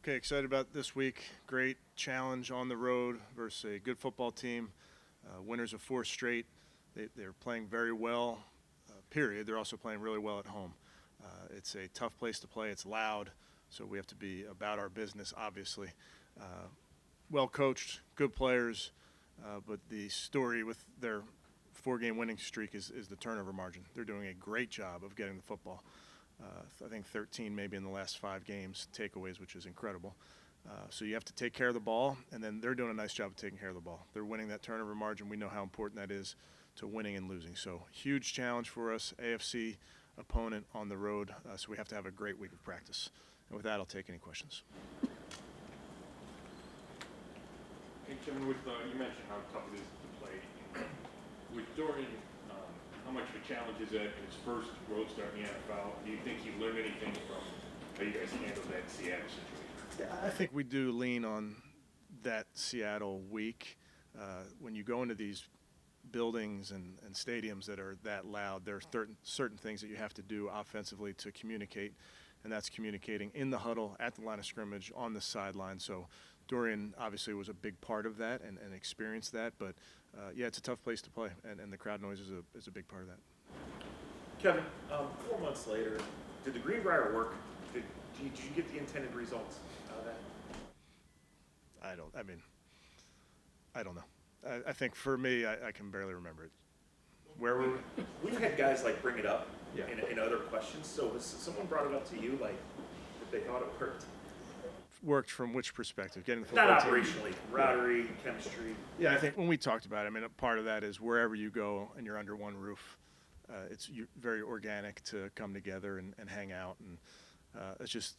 Okay, excited about this week. Great challenge on the road versus a good football team. Winners of 4 straight. They're playing very well, period. They're also playing really well at home. It's a tough place to play. It's loud, so we have to be about our business, obviously. Well coached, good players, but the story with their 4-game winning streak is the turnover margin. They're doing a great job of getting the football. I think 13 maybe in the last 5 games takeaways, which is incredible. So you have to take care of the ball, and then they're doing a nice job of taking care of the ball. They're winning that turnover margin. We know how important that is to winning and losing. So huge challenge for us, AFC opponent on the road. So we have to have a great week of practice. And with that, I'll take any questions. Hey, Kevin, you mentioned how tough it is to play. With Dorian, how much of a challenge is that in his first road start in the NFL? Do you think he learned anything from how you guys handled that Seattle situation? Yeah, I think we do lean on that Seattle week. When you go into these buildings and stadiums that are that loud, there are certain things that you have to do offensively to communicate, and that's communicating in the huddle, at the line of scrimmage, on the sideline. So Dorian obviously was a big part of that and experienced that, but yeah, it's a tough place to play, and the crowd noise is a big part of that. Kevin, 4 months later, did the Greenbrier work? Did you get the intended results out of that? I don't know. I think for me, I can barely remember it. Where were we? We've had guys bring it up Yeah. in other questions. So has someone brought it up to you, that they thought it worked? Worked from which perspective? Getting the football Not team? operationally, camaraderie, chemistry. Yeah, I think when we talked about it, a part of that is wherever you go and you're under one roof, it's very organic to come together and hang out. And it's just,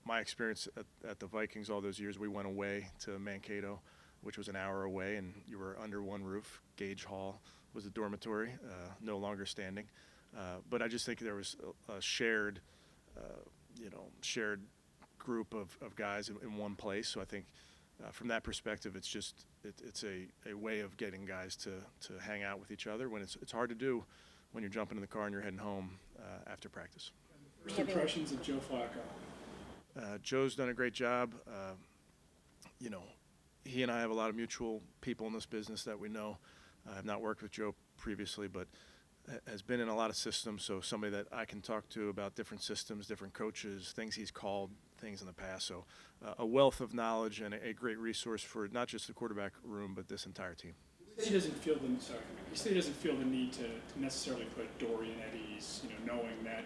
my experience at the Vikings all those years, we went away to Mankato, which was an hour away, and you were under one roof. Gage Hall was the dormitory, no longer standing. But I just think there was a shared group of guys in one place. So I think from that perspective, it's a way of getting guys to hang out with each other when it's hard to do when you're jumping in the car and you're heading home after practice. First impressions of Joe Flacco. Joe's done a great job. He and I have a lot of mutual people in this business that we know. I have not worked with Joe previously, but has been in a lot of systems, so somebody that I can talk to about different systems, different coaches, things he's called, things in the past. So a wealth of knowledge and a great resource for not just the quarterback room, but this entire team. He doesn't feel the need to necessarily put Dorian at ease, knowing that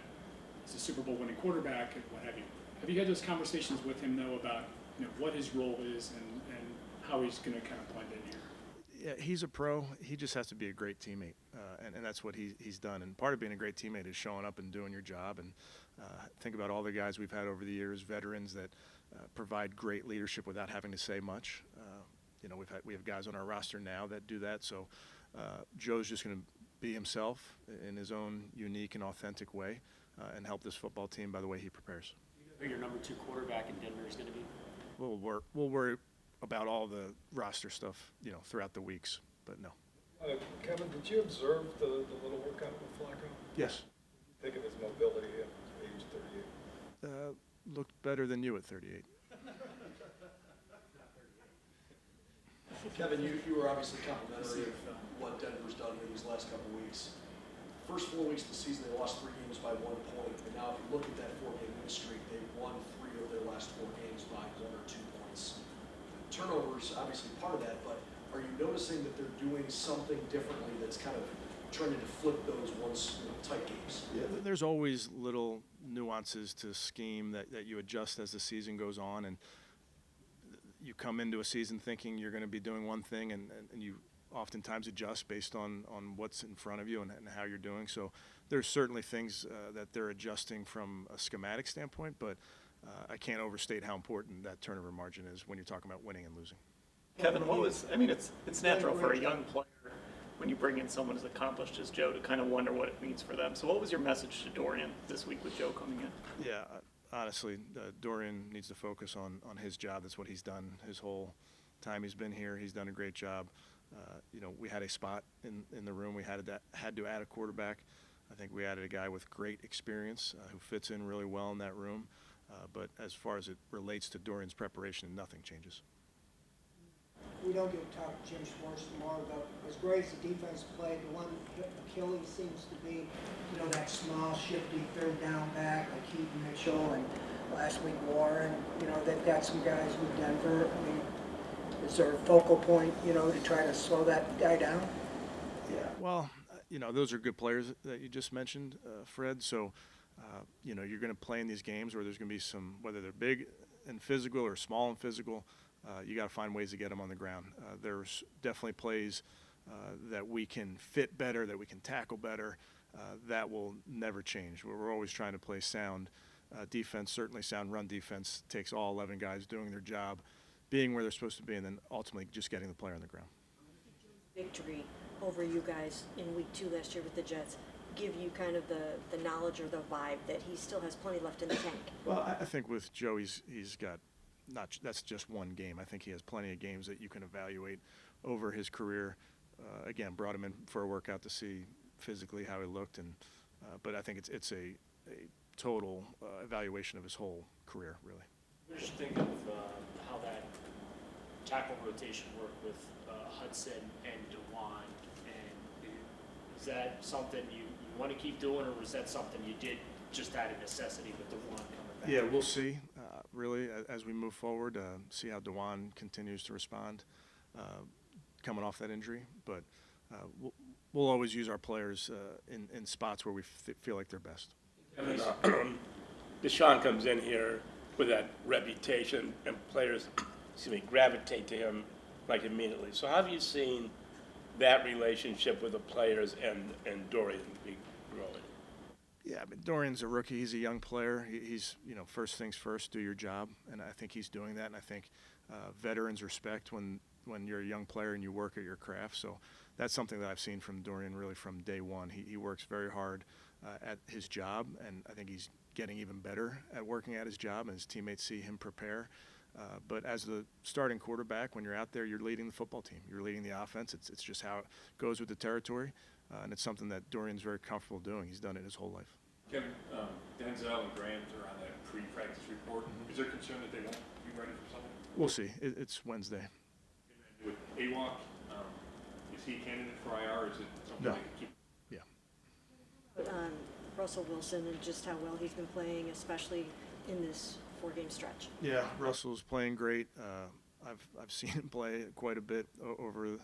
he's a Super Bowl winning quarterback and what have you. Have you had those conversations with him, though, about what his role is and how he's going to kind of blend in here? Yeah, he's a pro. He just has to be a great teammate, and that's what he's done. And part of being a great teammate is showing up and doing your job. And think about all the guys we've had over the years, veterans that provide great leadership without having to say much. We have guys on our roster now that do that. So Joe's just going to be himself in his own unique and authentic way, and help this football team by the way he prepares. Who your number 2 quarterback in Denver is going to be? We'll worry about all the roster stuff, throughout the weeks, but no. Kevin, did you observe the little workout with Flacco? Yes. Think of his mobility at age 38. Looked better than you at 38. Kevin, you were obviously complimentary of what Denver's done here these last couple of weeks. First 4 weeks of the season, they lost 3 games by 1 point. And now, if you look at that 4-game win streak, they've won 3 of their last 4 games by 1 or 2 points. Turnovers, obviously part of that, but are you noticing that they're doing something differently that's kind of trying to flip those once tight games? Yeah, there's always little nuances to scheme that you adjust as the season goes on, and you come into a season thinking you're going to be doing one thing, and you oftentimes adjust based on what's in front of you and how you're doing. So there's certainly things that they're adjusting from a schematic standpoint, but I can't overstate how important that turnover margin is when you're talking about winning and losing. Kevin, it's natural for a young player when you bring in someone as accomplished as Joe to kind of wonder what it means for them. So what was your message to Dorian this week with Joe coming in? Yeah, honestly, Dorian needs to focus on his job. That's what he's done his whole time he's been here. He's done a great job. We had a spot in the room. We had to add a quarterback. I think we added a guy with great experience who fits in really well in that room. But as far as it relates to Dorian's preparation, nothing changes. We don't get to talk to Jim Schwartz tomorrow, but as great as the defense played, the one Achilles seems to be, that small, shifty third down back like Keaton Mitchell and last week Warren. They've got some guys with Denver. I mean, is there a focal point, to try to slow that guy down? Yeah. Well, those are good players that you just mentioned, Fred. So, you're going to play in these games where there's going to be some, whether they're big and physical or small and physical, you got to find ways to get them on the ground. There's definitely plays that we can fit better, that we can tackle better. That will never change. We're always trying to play sound defense, certainly sound run defense. Takes all 11 guys doing their job, being where they're supposed to be, and then ultimately just getting the player on the ground. Victory over you guys in week 2 last year with the Jets give you kind of the knowledge or the vibe that he still has plenty left in the tank? Well, I think with Joe, he's got that's just one game. I think he has plenty of games that you can evaluate over his career. Again, brought him in for a workout to see physically how he looked, but I think it's a total evaluation of his whole career, really. What did you think of how that tackle rotation worked with Hudson and DeJuan? And is that something you want to keep doing, or was that something you did just out of necessity with DeJuan coming back? Yeah, we'll see, really, as we move forward, see how DeJuan continues to respond coming off that injury. But we'll always use our players in spots where we feel like they're best. Deshaun comes in here with that reputation, and players, gravitate to him like immediately. So how have you seen that relationship with the players and Dorian be growing? Yeah, I mean, Dorian's a rookie. He's a young player. He's, first things first, do your job, and I think he's doing that. And I think veterans respect when you're a young player and you work at your craft. So that's something that I've seen from Dorian really from day one. He works very hard at his job, and I think he's getting even better at working at his job, and his teammates see him prepare. But as the starting quarterback, when you're out there, you're leading the football team. You're leading the offense. It's just how it goes with the territory, and it's something that Dorian's very comfortable doing. He's done it his whole life. Kevin, Denzel and Grant are on that pre-practice report. Is there concern that they won't be ready for something? We'll see. It's Wednesday. With AWOC, is he a candidate for IR, or is it something No. they can keep? Russell Wilson and just how well he's been playing, especially in this 4-game stretch. Yeah, Russell's playing great. I've seen him play quite a bit over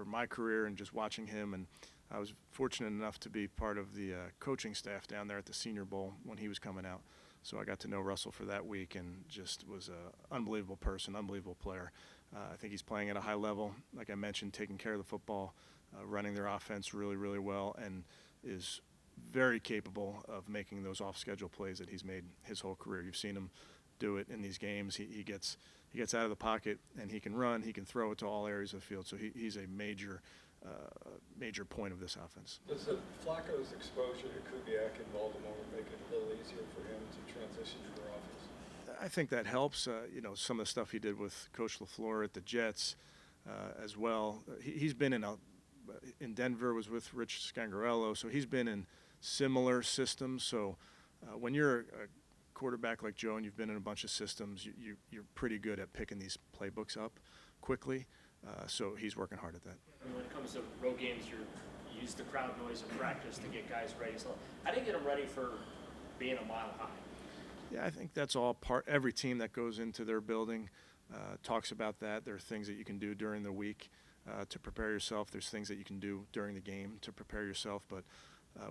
my career and just watching him. And I was fortunate enough to be part of the coaching staff down there at the Senior Bowl when he was coming out. So I got to know Russell for that week and just was an unbelievable person, unbelievable player. I think he's playing at a high level, like I mentioned, taking care of the football, running their offense really, really well, and is very capable of making those off-schedule plays that he's made his whole career. You've seen him do it in these games. He gets out of the pocket, and he can run. He can throw it to all areas of the field. So he's a major point of this offense. Does Flacco's exposure to Kubiak in Baltimore make it a little easier for him to transition to your offense? I think that helps. Some of the stuff he did with Coach LaFleur at the Jets as well. He's been in Denver, was with Rich Scangarello, so he's been in similar systems. So when you're a quarterback like Joe and you've been in a bunch of systems, you're pretty good at picking these playbooks up quickly. So he's working hard at that. And when it comes to road games, you use the crowd noise in practice to get guys ready. So how do you get them ready for being a mile high? Yeah, I think that's all every team that goes into their building talks about that. There are things that you can do during the week to prepare yourself. There's things that you can do during the game to prepare yourself. But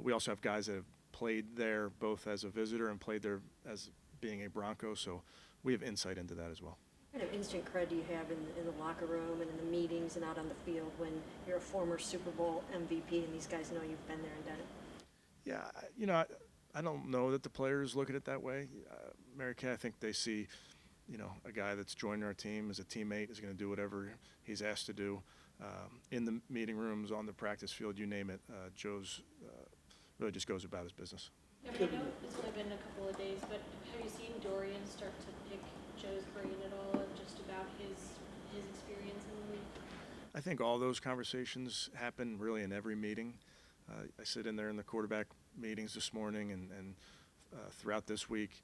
we also have guys that have played there both as a visitor and played there as being a Bronco. So we have insight into that as well. What kind of instant cred do you have in the locker room and in the meetings and out on the field when you're a former Super Bowl MVP and these guys know you've been there and done it? Yeah, I don't know that the players look at it that way. Mary Kay, I think they see, a guy that's joined our team as a teammate is going to do whatever he's asked to do. In the meeting rooms, on the practice field, you name it, Joe's really just goes about his business. I mean, I know it's only been a couple of days, but have you seen Dorian start to pick Joe's brain at all, just about his experience in the league? I think all those conversations happen really in every meeting. I sit in there in the quarterback meetings this morning and throughout this week,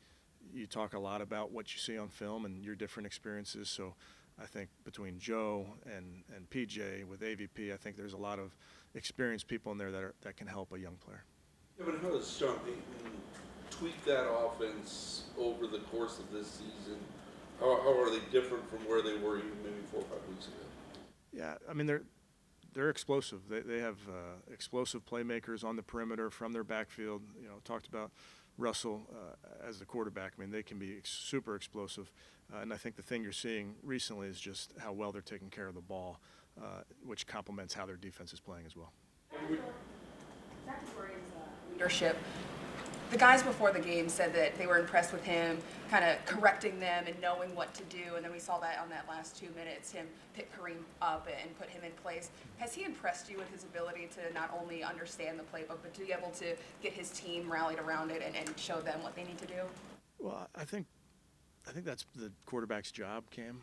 you talk a lot about what you see on film and your different experiences. So I think between Joe and PJ with AVP, I think there's a lot of experienced people in there that can help a young player. Yeah, but how does Sean Payton tweak that offense over the course of this season? How are they different from where they were even maybe 4 or 5 weeks ago? Yeah, I mean, they're explosive. They have explosive playmakers on the perimeter from their backfield. You know, talked about Russell as the quarterback. I mean, they can be super explosive. And I think the thing you're seeing recently is just how well they're taking care of the ball, which complements how their defense is playing as well. Leadership. The guys before the game said that they were impressed with him kind of correcting them and knowing what to do, and then we saw that on that last 2 minutes, him pick Kareem up and put him in place. Has he impressed you with his ability to not only understand the playbook, but to be able to get his team rallied around it and show them what they need to do? Well, I think that's the quarterback's job, Cam.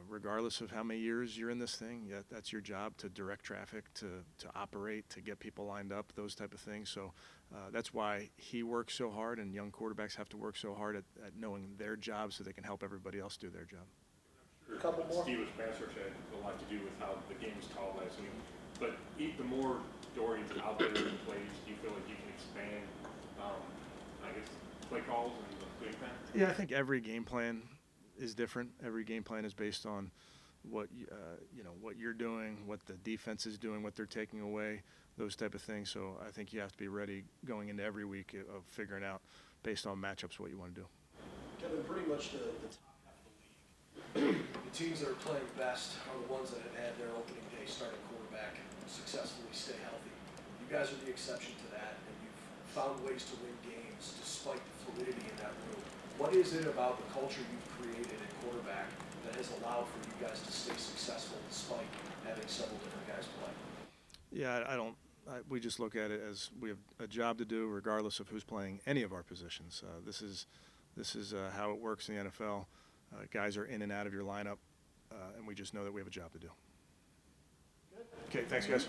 Regardless of how many years you're in this thing, that's your job, to direct traffic, to operate, to get people lined up, those type of things. So that's why he works so hard, and young quarterbacks have to work so hard at knowing their job so they can help everybody else do their job. A couple more. Steve's pass rush had a lot to do with how the game was called last week. But the more Dorian's out there in plays, do you feel like you can expand, I guess, play calls and the game plan? Yeah, I think every game plan is different. Every game plan is based on what what you're doing, what the defense is doing, what they're taking away, those type of things. So I think you have to be ready going into every week of figuring out based on matchups what you want to do. Kevin, pretty much the top half of the league, the teams that are playing best are the ones that have had their opening day starting quarterback successfully stay healthy. You guys are the exception to that, and you've found ways to win games despite the fluidity in that room. What is it about the culture you've created at quarterback that has allowed for you guys to stay successful despite having several different guys play? Yeah, we just look at it as we have a job to do regardless of who's playing any of our positions. This is how it works in the NFL. Guys are in and out of your lineup, and we just know that we have a job to do. Okay, thanks, guys.